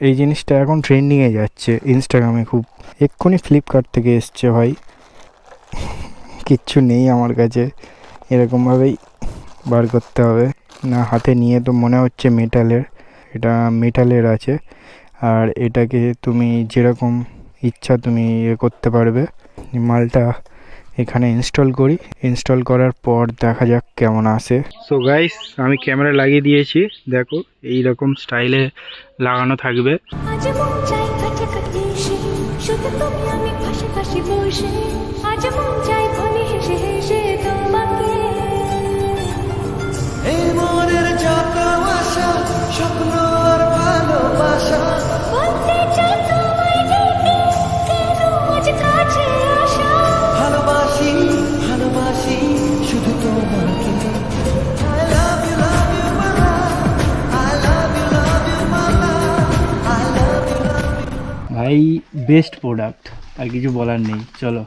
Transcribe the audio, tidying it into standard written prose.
এই জিনিসটা এখন ট্রেন্ডিংয়ে যাচ্ছে ইনস্টাগ্রামে খুব। এক্ষুনি ফ্লিপকার্ট থেকে এসছে ভাই, কিচ্ছু নেই আমার কাছে, এরকমভাবেই বার করতে হবে। না হাতে নিয়ে তো মনে হচ্ছে মেটালের, এটা মেটালের আছে। আর এটাকে তুমি যেরকম ইচ্ছা তুমি করতে পারবে। মালটা এখানে ইনস্টল করি, ইনস্টল করার পর দেখা যাক কেমন আসে। সো গাইস, আমি ক্যামেরা লাগিয়ে দিয়েছি, দেখো এই রকম স্টাইলে লাগানো থাকবে। ভাই বেস্ট প্রোডাক্ট, আর কিছু বলার নেই, চলো।